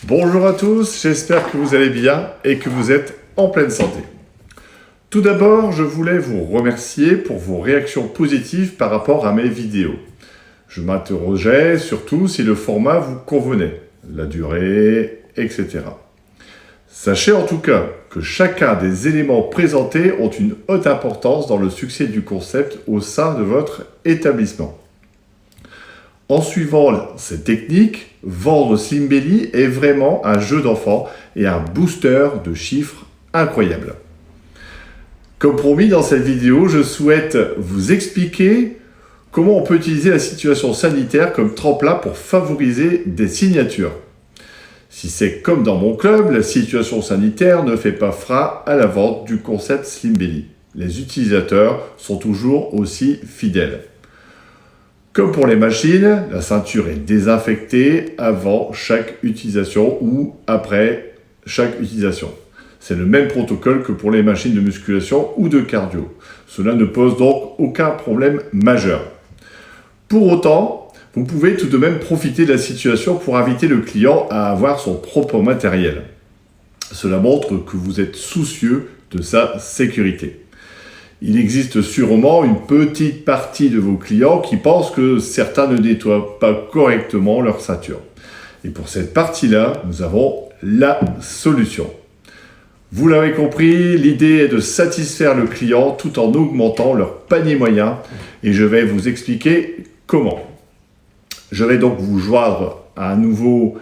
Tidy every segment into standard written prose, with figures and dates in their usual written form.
Bonjour à tous, j'espère que vous allez bien et que vous êtes en pleine santé. Tout d'abord, je voulais vous remercier pour vos réactions positives par rapport à mes vidéos. Je m'interrogeais surtout si le format vous convenait, la durée, etc. Sachez en tout cas que chacun des éléments présentés ont une haute importance dans le succès du concept au sein de votre établissement. En suivant ces techniques, vendre Slimbelly est vraiment un jeu d'enfant et un booster de chiffres incroyable. Comme promis dans cette vidéo, je souhaite vous expliquer comment on peut utiliser la situation sanitaire comme tremplin pour favoriser des signatures. Si c'est comme dans mon club, la situation sanitaire ne fait pas frein à la vente du concept Slimbelly. Les utilisateurs sont toujours aussi fidèles. Comme pour les machines, la ceinture est désinfectée avant chaque utilisation ou après chaque utilisation. C'est le même protocole que pour les machines de musculation ou de cardio. Cela ne pose donc aucun problème majeur. Pour autant, vous pouvez tout de même profiter de la situation pour inviter le client à avoir son propre matériel. Cela montre que vous êtes soucieux de sa sécurité. Il existe sûrement une petite partie de vos clients qui pensent que certains ne nettoient pas correctement leur ceinture. Et pour cette partie-là, nous avons la solution. Vous l'avez compris, l'idée est de satisfaire le client tout en augmentant leur panier moyen et je vais vous expliquer comment. Je vais donc vous joindre à un nouveau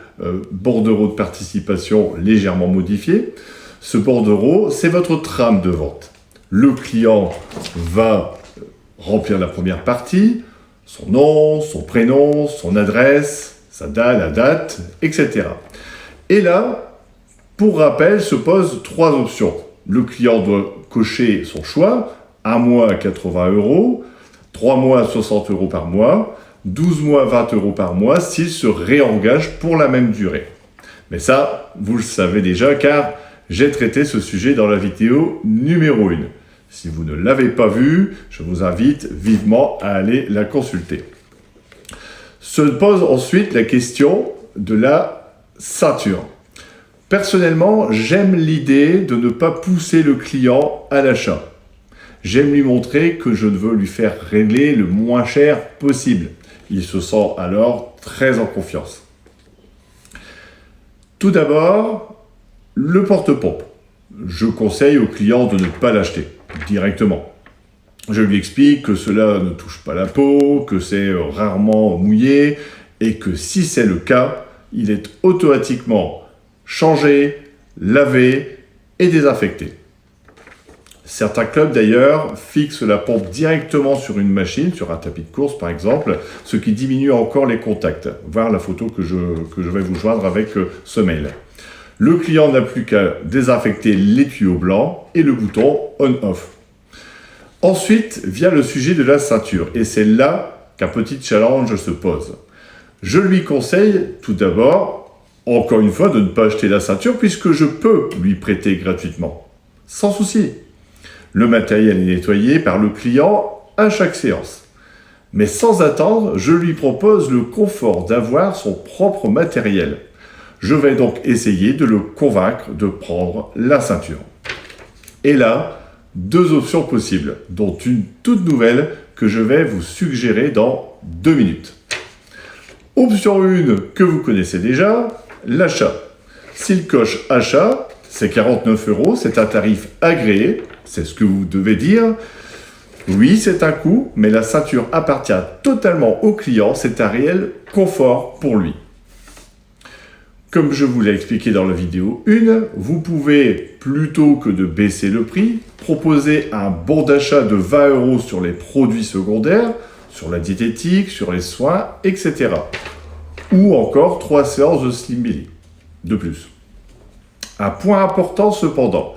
bordereau de participation légèrement modifié. Ce bordereau, c'est votre trame de vente. Le client va remplir la première partie, son nom, son prénom, son adresse, la date, etc. Et là, pour rappel, se posent trois options. Le client doit cocher son choix, 1 mois à 80 €, 3 mois à 60 € par mois, 12 mois à 20 € par mois s'il se réengage pour la même durée. Mais ça, vous le savez déjà car j'ai traité ce sujet dans la vidéo numéro 1. Si vous ne l'avez pas vue, je vous invite vivement à aller la consulter. Se pose ensuite la question de la ceinture. Personnellement, j'aime l'idée de ne pas pousser le client à l'achat. J'aime lui montrer que je veux lui faire régler le moins cher possible. Il se sent alors très en confiance. Tout d'abord, le porte-pompe. Je conseille au client de ne pas l'acheter directement. Je lui explique que cela ne touche pas la peau, que c'est rarement mouillé et que si c'est le cas, il est automatiquement changé, lavé et désinfecté. Certains clubs d'ailleurs fixent la pompe directement sur une machine, sur un tapis de course par exemple, ce qui diminue encore les contacts. Voir la photo que je vais vous joindre avec ce mail. Le client n'a plus qu'à désinfecter les tuyaux blancs et le bouton on-off. Ensuite vient le sujet de la ceinture et c'est là qu'un petit challenge se pose. Je lui conseille tout d'abord, encore une fois, de ne pas acheter la ceinture puisque je peux lui prêter gratuitement, sans souci. Le matériel est nettoyé par le client à chaque séance. Mais sans attendre, je lui propose le confort d'avoir son propre matériel. Je vais donc essayer de le convaincre de prendre la ceinture. Et là, deux options possibles, dont une toute nouvelle que je vais vous suggérer dans 2 minutes. Option 1 que vous connaissez déjà, l'achat. S'il coche achat, c'est 49 €, c'est un tarif agréé, c'est ce que vous devez dire. Oui, c'est un coût, mais la ceinture appartient totalement au client, c'est un réel confort pour lui. Comme je vous l'ai expliqué dans la vidéo 1, vous pouvez, plutôt que de baisser le prix, proposer un bon d'achat de 20 € sur les produits secondaires, sur la diététique, sur les soins, etc. Ou encore 3 séances de Slimbelly de plus. Un point important cependant,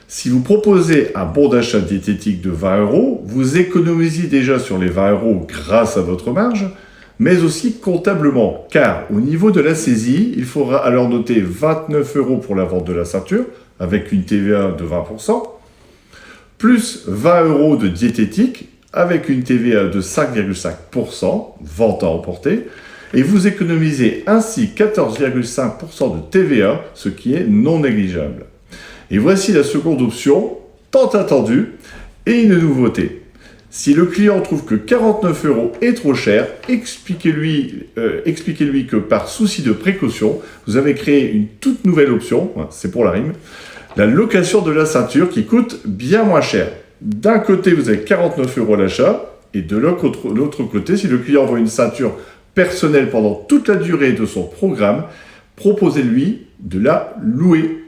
si vous proposez un bon d'achat diététique de 20 €, vous économisez déjà sur les 20 € grâce à votre marge, mais aussi comptablement, car au niveau de la saisie, il faudra alors noter 29 € pour la vente de la ceinture, avec une TVA de 20%, plus 20 € de diététique, avec une TVA de 5,5%, vente à emporter, et vous économisez ainsi 14,5% de TVA, ce qui est non négligeable. Et voici la seconde option, tant attendue, et une nouveauté. Si le client trouve que 49 € est trop cher, expliquez-lui que par souci de précaution, vous avez créé une toute nouvelle option, c'est pour la rime, la location de la ceinture qui coûte bien moins cher. D'un côté, vous avez 49 € l'achat, et de l'autre côté, si le client veut une ceinture personnelle pendant toute la durée de son programme, proposez-lui de la louer.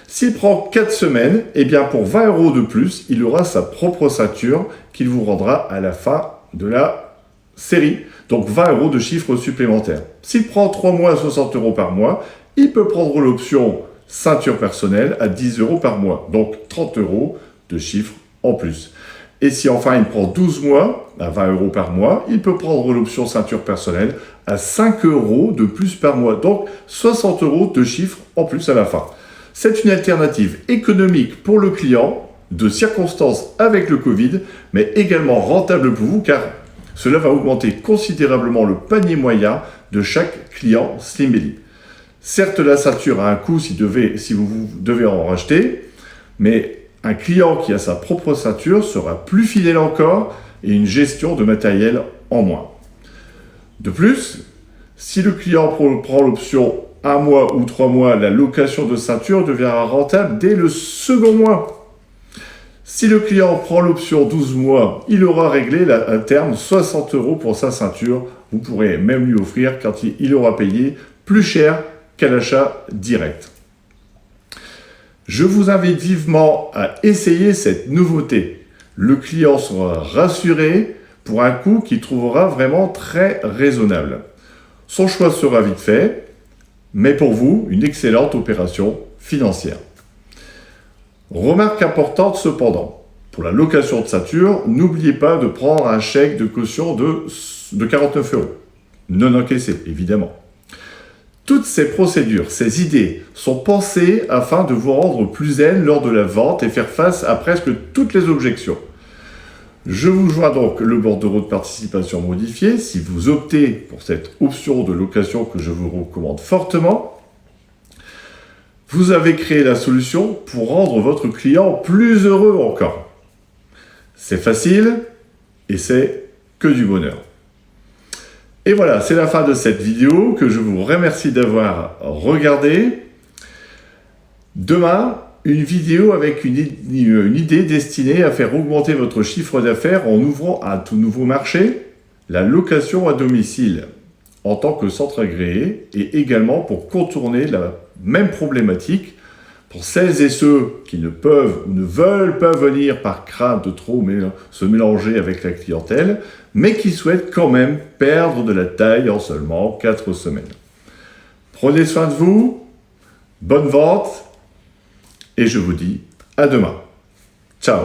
S'il prend 4 semaines, eh bien pour 20 € de plus, il aura sa propre ceinture qu'il vous rendra à la fin de la série. Donc 20 € de chiffre supplémentaire. S'il prend 3 mois à 60 € par mois, il peut prendre l'option ceinture personnelle à 10 € par mois. Donc 30 € de chiffre en plus. Et si enfin il prend 12 mois à 20 € par mois, il peut prendre l'option ceinture personnelle à 5 € de plus par mois. Donc 60 € de chiffre en plus à la fin. C'est une alternative économique pour le client, de circonstance avec le Covid, mais également rentable pour vous car cela va augmenter considérablement le panier moyen de chaque client Slimebelly. Certes, la ceinture a un coût si vous devez en racheter, mais un client qui a sa propre ceinture sera plus fidèle encore et une gestion de matériel en moins. De plus, si le client prend l'option 1 mois ou 3 mois, la location de ceinture deviendra rentable dès le second mois. Si le client prend l'option 12 mois, il aura réglé à terme 60 € pour sa ceinture. Vous pourrez même lui offrir quand il aura payé plus cher qu'à l'achat direct. Je vous invite vivement à essayer cette nouveauté. Le client sera rassuré pour un coût qu'il trouvera vraiment très raisonnable. Son choix sera vite fait, mais pour vous, une excellente opération financière. Remarque importante cependant, pour la location de ceinture, n'oubliez pas de prendre un chèque de caution de 49 €. Non encaissé, évidemment. Toutes ces procédures, ces idées sont pensées afin de vous rendre plus zen lors de la vente et faire face à presque toutes les objections. Je vous joins donc le bordereau de participation modifié si vous optez pour cette option de location que je vous recommande fortement. Vous avez créé la solution pour rendre votre client plus heureux encore. C'est facile et c'est que du bonheur. Et voilà, c'est la fin de cette vidéo que je vous remercie d'avoir regardée. Demain, une vidéo avec une idée destinée à faire augmenter votre chiffre d'affaires en ouvrant un tout nouveau marché, la location à domicile, en tant que centre agréé et également pour contourner la même problématique pour celles et ceux qui ne peuvent ou ne veulent pas venir par crainte de trop se mélanger avec la clientèle, mais qui souhaitent quand même perdre de la taille en seulement 4 semaines. Prenez soin de vous, bonne vente, et je vous dis à demain. Ciao!